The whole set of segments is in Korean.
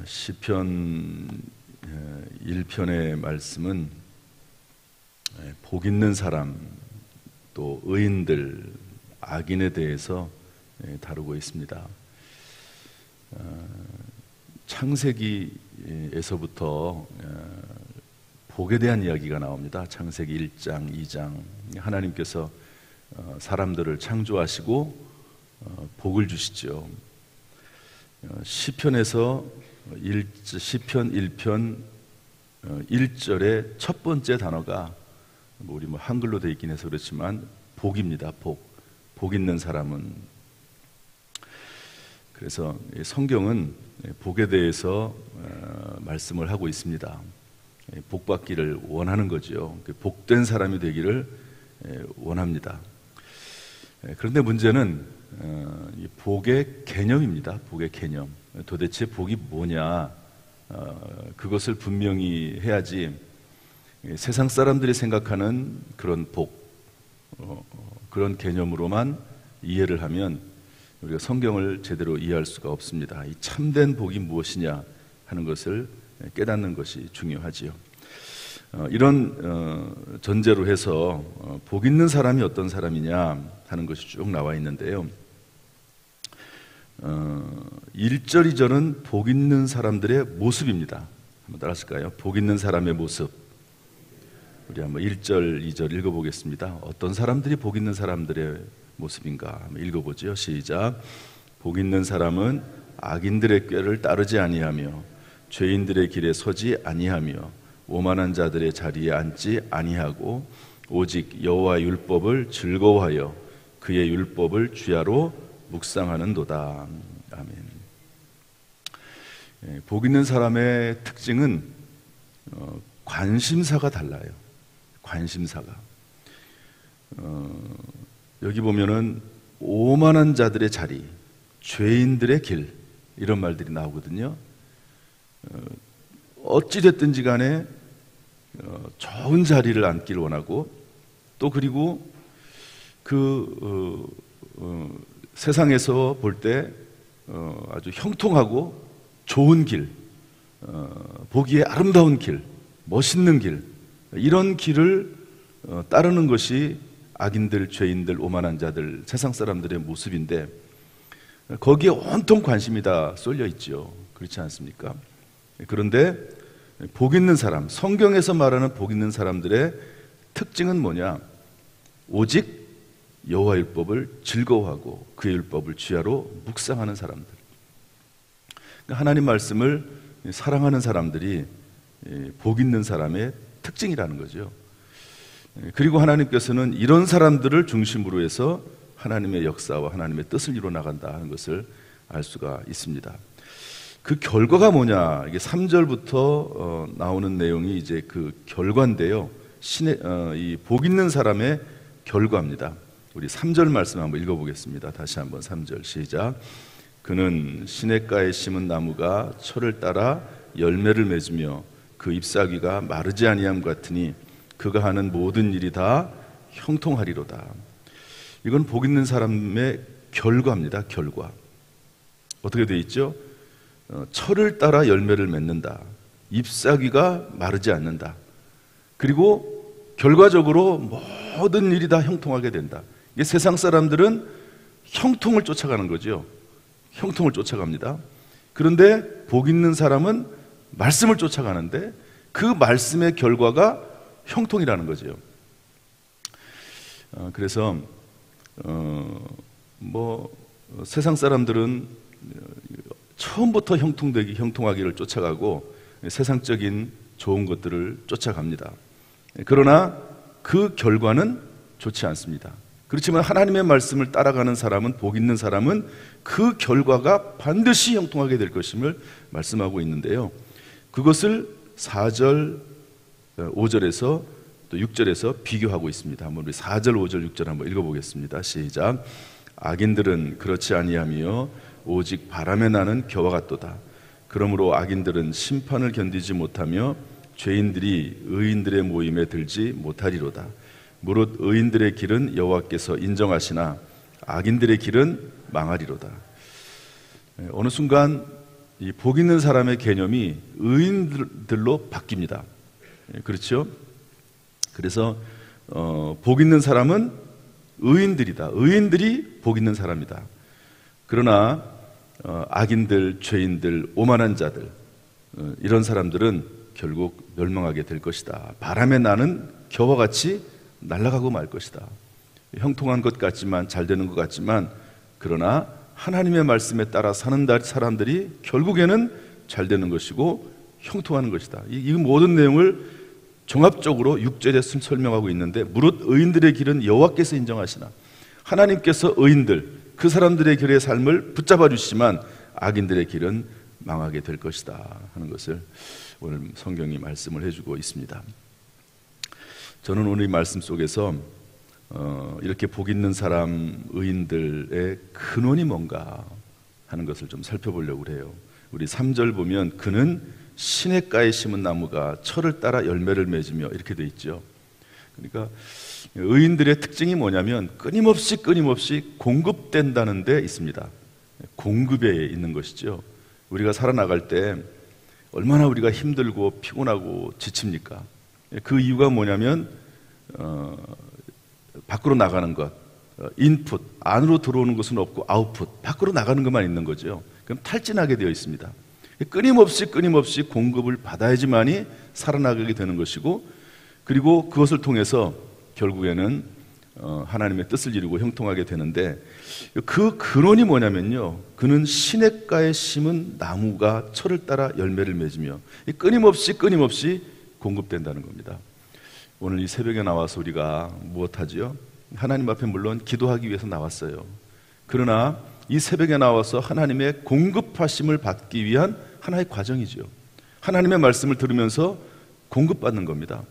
시편 1편의 말씀은 복 있는 사람, 또 의인들, 악인에 대해서 다루고 있습니다. 창세기에서부터 복에 대한 이야기가 나옵니다. 창세기 1장, 2장 하나님께서 사람들을 창조하시고 복을 주시죠. 시편에서 시편 1편 1절의 첫 번째 단어가 우리 한글로 되어 있긴 해서 그렇지만 복입니다. 복 있는 사람은. 그래서 성경은 복에 대해서 말씀을 하고 있습니다. 복 받기를 원하는 거죠. 복된 사람이 되기를 원합니다. 그런데 문제는 복의 개념입니다. 복의 개념. 도대체 복이 뭐냐? 그것을 분명히 해야지 세상 사람들이 생각하는 그런 복, 그런 개념으로만 이해를 하면 우리가 성경을 제대로 이해할 수가 없습니다. 이 참된 복이 무엇이냐 하는 것을 깨닫는 것이 중요하지요. 이런 전제로 해서 복 있는 사람이 어떤 사람이냐 하는 것이 쭉 나와 있는데요. 1절, 2절은 복 있는 사람들의 모습입니다. 한번 따라하실까요? 복 있는 사람의 모습. 우리 한번 1절, 2절 읽어보겠습니다. 어떤 사람들이 복 있는 사람들의 모습인가 한번 읽어보죠. 시작. 복 있는 사람은 악인들의 꾀를 따르지 아니하며 죄인들의 길에 서지 아니하며 오만한 자들의 자리에 앉지 아니하고 오직 여호와의 율법을 즐거워하여 그의 율법을 주야로 묵상하는도다. 아멘. 복 있는 사람의 특징은 관심사가 달라요. 관심사가. 여기 보면은 오만한 자들의 자리, 죄인들의 길, 이런 말들이 나오거든요. 어찌됐든지 간에 좋은 자리를 앉기를 원하고, 또 그리고 세상에서 볼 때 아주 형통하고 좋은 길, 보기에 아름다운 길, 멋있는 길, 이런 길을 따르는 것이 악인들, 죄인들, 오만한 자들, 세상 사람들의 모습인데 거기에 온통 관심이 다 쏠려 있죠. 그렇지 않습니까? 그런데 복 있는 사람, 성경에서 말하는 복 있는 사람들의 특징은 뭐냐? 오직 여호와 율법을 즐거워하고 그의 율법을 주야로 묵상하는 사람들. 하나님 말씀을 사랑하는 사람들이 복 있는 사람의 특징이라는 거죠. 그리고 하나님께서는 이런 사람들을 중심으로 해서 하나님의 역사와 하나님의 뜻을 이루어 나간다 하는 것을 알 수가 있습니다. 그 결과가 뭐냐? 이게 3절부터 나오는 내용이 이제 그 결과인데요. 이 복 있는 사람의 결과입니다. 우리 3절 말씀 한번 읽어보겠습니다. 다시 한번 3절 시작. 그는 시냇가에 심은 나무가 철을 따라 열매를 맺으며 그 잎사귀가 마르지 아니함 같으니 그가 하는 모든 일이 다 형통하리로다. 이건 복 있는 사람의 결과입니다. 결과. 어떻게 되어 있죠? 철을 따라 열매를 맺는다. 잎사귀가 마르지 않는다. 그리고 결과적으로 모든 일이 다 형통하게 된다. 이게 세상 사람들은 형통을 쫓아가는 거죠. 형통을 쫓아갑니다. 그런데 복 있는 사람은 말씀을 쫓아가는데 그 말씀의 결과가 형통이라는 거죠. 그래서 세상 사람들은 처음부터 형통하기를 쫓아가고 세상적인 좋은 것들을 쫓아갑니다. 그러나 그 결과는 좋지 않습니다. 그렇지만 하나님의 말씀을 따라가는 사람은, 복 있는 사람은 그 결과가 반드시 형통하게 될 것임을 말씀하고 있는데요. 그것을 4절, 5절에서 또 6절에서 비교하고 있습니다. 한번 우리 4절, 5절, 6절 한번 읽어보겠습니다. 시작. 악인들은 그렇지 아니하며 오직 바람에 나는 겨와 같도다. 그러므로 악인들은 심판을 견디지 못하며 죄인들이 의인들의 모임에 들지 못하리로다. 무릇 의인들의 길은 여호와께서 인정하시나 악인들의 길은 망하리로다. 어느 순간 이 복 있는 사람의 개념이 의인들로 바뀝니다. 그렇죠? 그래서 복 있는 사람은 의인들이다. 의인들이 복 있는 사람이다. 그러나 악인들, 죄인들, 오만한 자들, 이런 사람들은 결국 멸망하게 될 것이다. 바람에 나는 겨와 같이 날아가고 말 것이다. 형통한 것 같지만, 잘 되는 것 같지만, 그러나 하나님의 말씀에 따라 사는 사람들이 결국에는 잘 되는 것이고 형통하는 것이다. 이 모든 내용을 종합적으로 6절에 설명하고 있는데, 무릇 의인들의 길은 여호와께서 인정하시나, 하나님께서 의인들, 그 사람들의 길의 삶을 붙잡아 주시지만 악인들의 길은 망하게 될 것이다 하는 것을 오늘 성경이 말씀을 해주고 있습니다. 저는 오늘 이 말씀 속에서 이렇게 복 있는 사람, 의인들의 근원이 뭔가 하는 것을 좀 살펴보려고 해요. 우리 3절 보면 그는 시냇가에 심은 나무가 철을 따라 열매를 맺으며 이렇게 돼 있죠. 그러니까 의인들의 특징이 뭐냐면 끊임없이 공급된다는 데 있습니다. 공급에 있는 것이죠. 우리가 살아나갈 때 얼마나 우리가 힘들고 피곤하고 지칩니까? 그 이유가 뭐냐면 밖으로 나가는 것, 인풋, 안으로 들어오는 것은 없고 아웃풋, 밖으로 나가는 것만 있는 거죠. 그럼 탈진하게 되어 있습니다. 끊임없이 공급을 받아야지만이 살아나가게 되는 것이고, 그리고 그것을 통해서 결국에는 하나님의 뜻을 이루고 형통하게 되는데, 그 근원이 뭐냐면요, 그는 시냇가에 심은 나무가 철을 따라 열매를 맺으며 끊임없이 공급된다는 겁니다. 오늘 이 새벽에 나와서 우리가 무엇하지요? 하나님 앞에 물론 기도하기 위해서 나왔어요. 그러나 이 새벽에 나와서 하나님의 공급하심을 받기 위한 하나의 과정이죠. 하나님의 말씀을 들으면서 공급받는 겁니다.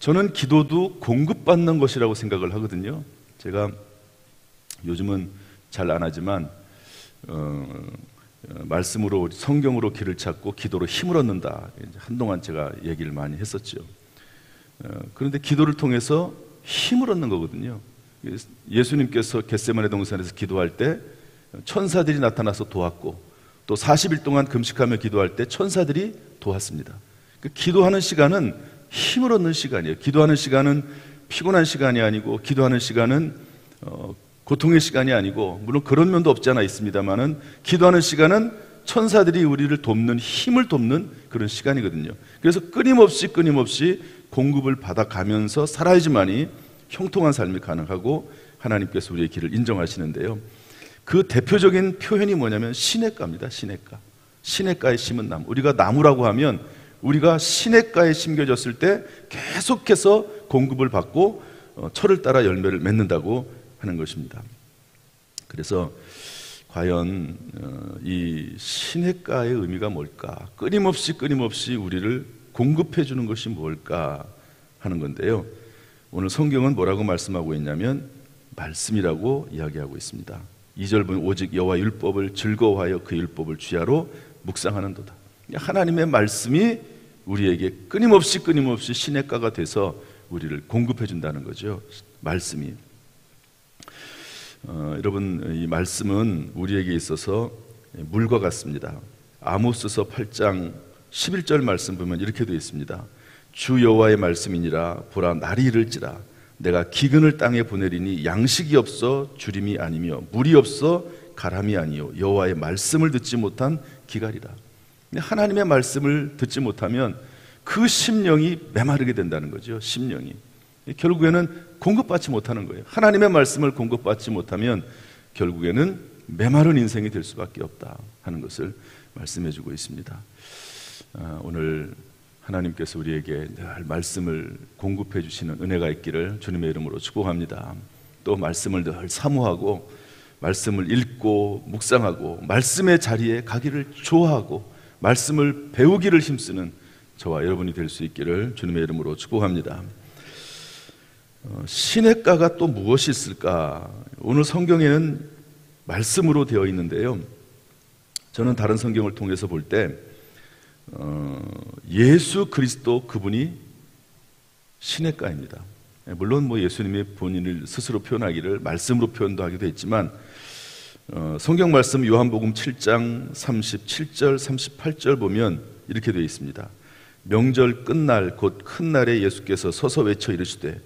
저는 기도도 공급받는 것이라고 생각을 하거든요. 제가 요즘은 잘 안 하지만 말씀으로, 성경으로 길을 찾고 기도로 힘을 얻는다, 한동안 제가 얘기를 많이 했었죠. 그런데 기도를 통해서 힘을 얻는 거거든요. 예수님께서 겟세마네 동산에서 기도할 때 천사들이 나타나서 도왔고, 또 40일 동안 금식하며 기도할 때 천사들이 도왔습니다. 기도하는 시간은 힘을 얻는 시간이에요. 기도하는 시간은 피곤한 시간이 아니고, 기도하는 시간은 고통의 시간이 아니고, 물론 그런 면도 없지 않아 있습니다만은, 기도하는 시간은 천사들이 우리를 돕는, 힘을 돕는 그런 시간이거든요. 그래서 끊임없이 공급을 받아가면서 살아야지만이 형통한 삶이 가능하고 하나님께서 우리의 길을 인정하시는데요. 그 대표적인 표현이 뭐냐면 시냇가입니다. 시냇가에 심은 나무. 우리가 나무라고 하면 우리가 시냇가에 심겨졌을 때 계속해서 공급을 받고 철을 따라 열매를 맺는다고 하는 것입니다. 그래서 과연 이 시냇가의 의미가 뭘까? 끊임없이 우리를 공급해 주는 것이 뭘까 하는 건데요. 오늘 성경은 뭐라고 말씀하고 있냐면 말씀이라고 이야기하고 있습니다. 2절 보면 오직 여호와 율법을 즐거워하여 그 율법을 주야로 묵상하는도다. 하나님의 말씀이 우리에게 끊임없이 시냇가가 돼서 우리를 공급해 준다는 거죠. 말씀이. 여러분, 이 말씀은 우리에게 있어서 물과 같습니다. 아모스서 8장 11절 말씀 보면 이렇게 되어 있습니다. 주 여호와의 말씀이니라. 보라, 날이 이를지라. 내가 기근을 땅에 보내리니 양식이 없어 주림이 아니며 물이 없어 가람이 아니요 여호와의 말씀을 듣지 못한 기갈이라. 하나님의 말씀을 듣지 못하면 그 심령이 메마르게 된다는 거죠. 심령이 결국에는 공급받지 못하는 거예요. 하나님의 말씀을 공급받지 못하면 결국에는 메마른 인생이 될 수밖에 없다 하는 것을 말씀해 주고 있습니다. 오늘 하나님께서 우리에게 늘 말씀을 공급해 주시는 은혜가 있기를 주님의 이름으로 축복합니다. 또 말씀을 늘 사모하고 말씀을 읽고 묵상하고 말씀의 자리에 가기를 좋아하고 말씀을 배우기를 힘쓰는 저와 여러분이 될 수 있기를 주님의 이름으로 축복합니다. 시냇가가 또 무엇이 있을까? 오늘 성경에는 말씀으로 되어 있는데요. 저는 다른 성경을 통해서 볼 때 예수 그리스도 그분이 시냇가입니다. 물론 예수님이 본인을 스스로 표현하기를 말씀으로 표현도 하기도 했지만 성경 말씀 요한복음 7장 37절 38절 보면 이렇게 되어 있습니다. 명절 끝날 곧 큰 날에 예수께서 서서 외쳐 이르시되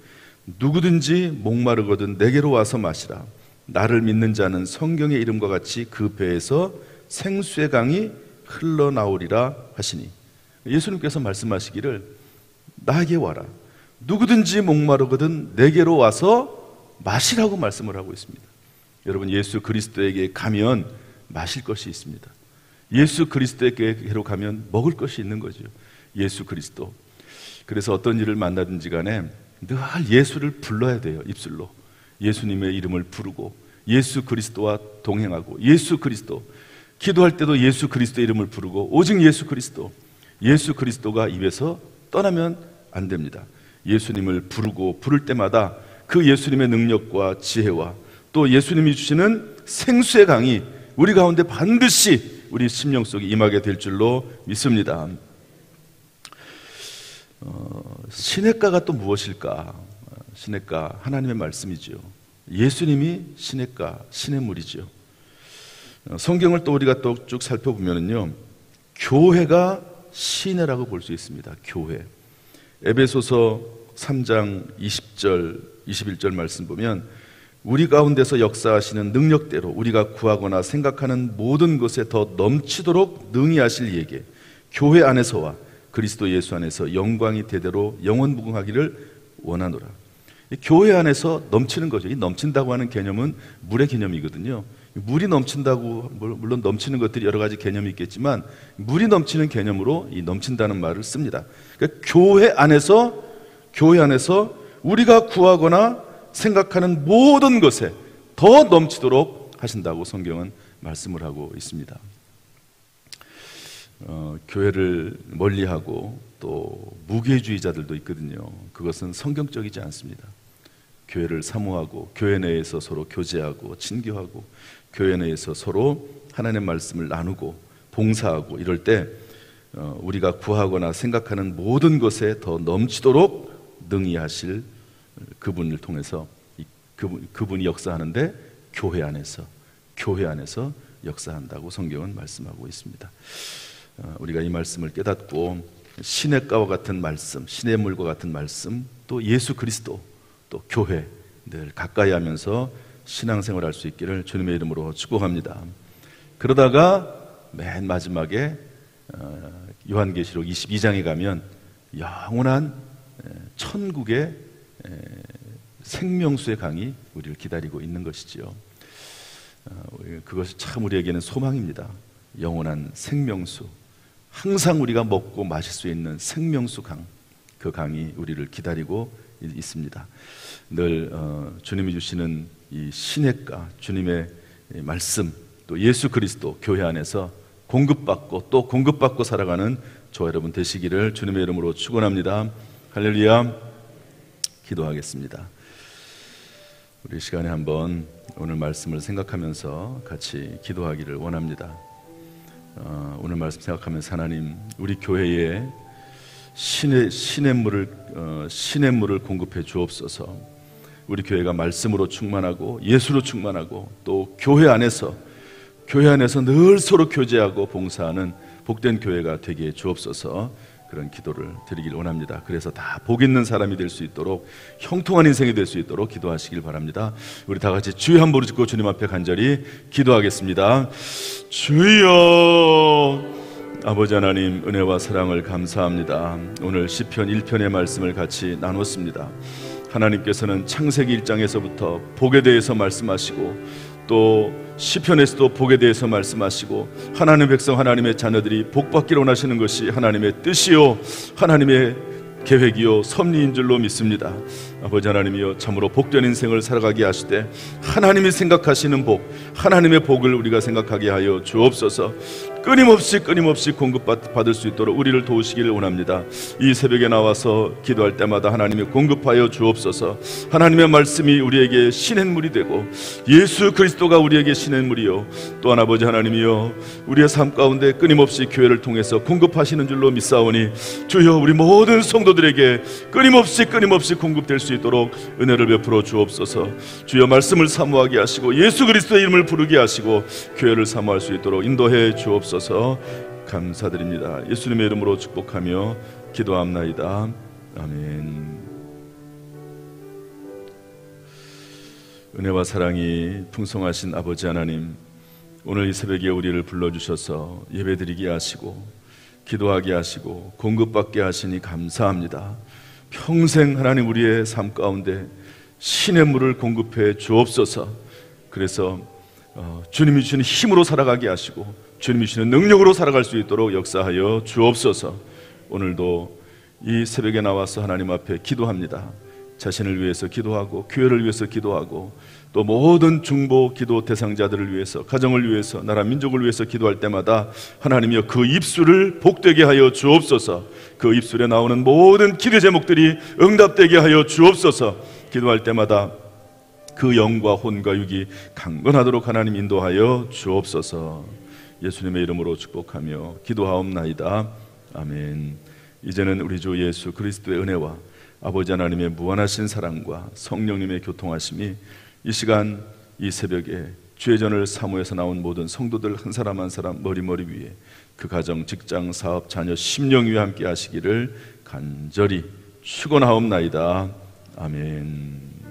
누구든지 목마르거든 내게로 와서 마시라. 나를 믿는 자는 성경의 이름과 같이 그 배에서 생수의 강이 흘러나오리라 하시니, 예수님께서 말씀하시기를 나에게 와라. 누구든지 목마르거든 내게로 와서 마시라고 말씀을 하고 있습니다. 여러분, 예수 그리스도에게 가면 마실 것이 있습니다. 예수 그리스도에게로 가면 먹을 것이 있는 거죠. 예수 그리스도. 그래서 어떤 일을 만나든지 간에 늘 예수를 불러야 돼요. 입술로 예수님의 이름을 부르고 예수 그리스도와 동행하고, 예수 그리스도. 기도할 때도 예수 그리스도의 이름을 부르고 오직 예수 그리스도. 예수 그리스도가 입에서 떠나면 안 됩니다. 예수님을 부르고 부를 때마다 그 예수님의 능력과 지혜와 또 예수님이 주시는 생수의 강이 우리 가운데 반드시 우리 심령 속에 임하게 될 줄로 믿습니다. 시냇가가 또 무엇일까? 시냇가, 하나님의 말씀이죠. 예수님이 시냇가, 시냇물이죠. 성경을 또 우리가 또 쭉 살펴보면요, 교회가 시내라고 볼 수 있습니다. 교회. 에베소서 3장 20절 21절 말씀 보면 우리 가운데서 역사하시는 능력대로 우리가 구하거나 생각하는 모든 것에 더 넘치도록 능히 하실 이에게 교회 안에서와 그리스도 예수 안에서 영광이 대대로 영원무궁하기를 원하노라. 교회 안에서 넘치는 거죠. 이 넘친다고 하는 개념은 물의 개념이거든요. 물이 넘친다고, 물론 넘치는 것들이 여러 가지 개념이 있겠지만 물이 넘치는 개념으로 이 넘친다는 말을 씁니다. 그러니까 교회 안에서 우리가 구하거나 생각하는 모든 것에 더 넘치도록 하신다고 성경은 말씀을 하고 있습니다. 교회를 멀리하고 또 무교회주의자들도 있거든요. 그것은 성경적이지 않습니다. 교회를 사모하고 교회 내에서 서로 교제하고 친교하고 교회 내에서 서로 하나님의 말씀을 나누고 봉사하고 이럴 때 우리가 구하거나 생각하는 모든 것에 더 넘치도록 능히 하실 그분을 통해서 그분이 역사하는데 교회 안에서 역사한다고 성경은 말씀하고 있습니다. 우리가 이 말씀을 깨닫고 시냇가와 같은 말씀, 시냇물과 같은 말씀, 또 예수 그리스도, 또 교회 늘 가까이 하면서 신앙생활 할 수 있기를 주님의 이름으로 축복합니다. 그러다가 맨 마지막에 요한계시록 22장에 가면 영원한 천국의 생명수의 강이 우리를 기다리고 있는 것이지요. 그것이 참 우리에게는 소망입니다. 영원한 생명수, 항상 우리가 먹고 마실 수 있는 생명수 강, 그 강이 우리를 기다리고 있습니다. 늘 주님이 주시는 이 시냇가, 주님의 말씀, 또 예수 그리스도 교회 안에서 공급받고 또 공급받고 살아가는 저와 여러분 되시기를 주님의 이름으로 축원합니다. 할렐루야. 기도하겠습니다. 우리 시간에 한번 오늘 말씀을 생각하면서 같이 기도하기를 원합니다. 오늘 말씀 생각하면서 하나님, 우리 교회에 시냇물을 공급해 주옵소서. 우리 교회가 말씀으로 충만하고 예수로 충만하고 또 교회 안에서 늘 서로 교제하고 봉사하는 복된 교회가 되게 주옵소서. 그런 기도를 드리길 원합니다. 그래서 다 복 있는 사람이 될 수 있도록, 형통한 인생이 될 수 있도록 기도하시길 바랍니다. 우리 다 같이 주여 한 부르 짓고 주님 앞에 간절히 기도하겠습니다. 주여. 아버지 하나님, 은혜와 사랑을 감사합니다. 오늘 시편 1편의 말씀을 같이 나눴습니다. 하나님께서는 창세기 1장에서부터 복에 대해서 말씀하시고 또 시편에서도 복에 대해서 말씀하시고, 하나님의 백성, 하나님의 자녀들이 복받기를 원하시는 것이 하나님의 뜻이요 하나님의 계획이요 섭리인 줄로 믿습니다. 아버지 하나님이여, 참으로 복된 인생을 살아가게 하시되 하나님이 생각하시는 복, 하나님의 복을 우리가 생각하게 하여 주옵소서. 끊임없이 공급받을 수 있도록 우리를 도우시기를 원합니다. 이 새벽에 나와서 기도할 때마다 하나님이 공급하여 주옵소서. 하나님의 말씀이 우리에게 시냇물이 되고 예수 그리스도가 우리에게 시냇물이요, 또한 아버지 하나님이여, 우리의 삶 가운데 끊임없이 교회를 통해서 공급하시는 줄로 믿사오니 주여, 우리 모든 성도들에게 끊임없이 공급될 수 있도록 은혜를 베풀어 주옵소서. 주여, 말씀을 사모하게 하시고 예수 그리스도의 이름을 부르게 하시고 교회를 사모할 수 있도록 인도해 주옵소서. 감사드립니다. 예수님의 이름으로 축복하며 기도합나이다. 아멘. 은혜와 사랑이 풍성하신 아버지 하나님, 오늘 이 새벽에 우리를 불러주셔서 예배드리게 하시고 기도하게 하시고 공급받게 하시니 감사합니다. 평생 하나님 우리의 삶 가운데 신의 물을 공급해 주옵소서. 그래서 주님이 주시는 힘으로 살아가게 하시고 주님이 주시는 능력으로 살아갈 수 있도록 역사하여 주옵소서. 오늘도 이 새벽에 나와서 하나님 앞에 기도합니다. 자신을 위해서 기도하고 교회를 위해서 기도하고 또 모든 중보 기도 대상자들을 위해서, 가정을 위해서, 나라 민족을 위해서 기도할 때마다 하나님이여 그 입술을 복되게 하여 주옵소서. 그 입술에 나오는 모든 기도 제목들이 응답되게 하여 주옵소서. 기도할 때마다 그 영과 혼과 육이 강건하도록 하나님 인도하여 주옵소서. 예수님의 이름으로 축복하며 기도하옵나이다. 아멘. 이제는 우리 주 예수 그리스도의 은혜와 아버지 하나님의 무한하신 사랑과 성령님의 교통하심이 이 시간 이 새벽에 주의 전을 사모해서 나온 모든 성도들 한 사람 한 사람 머리 위에, 그 가정, 직장, 사업, 자녀, 심령 위에 함께 하시기를 간절히 축원하옵나이다. 아멘.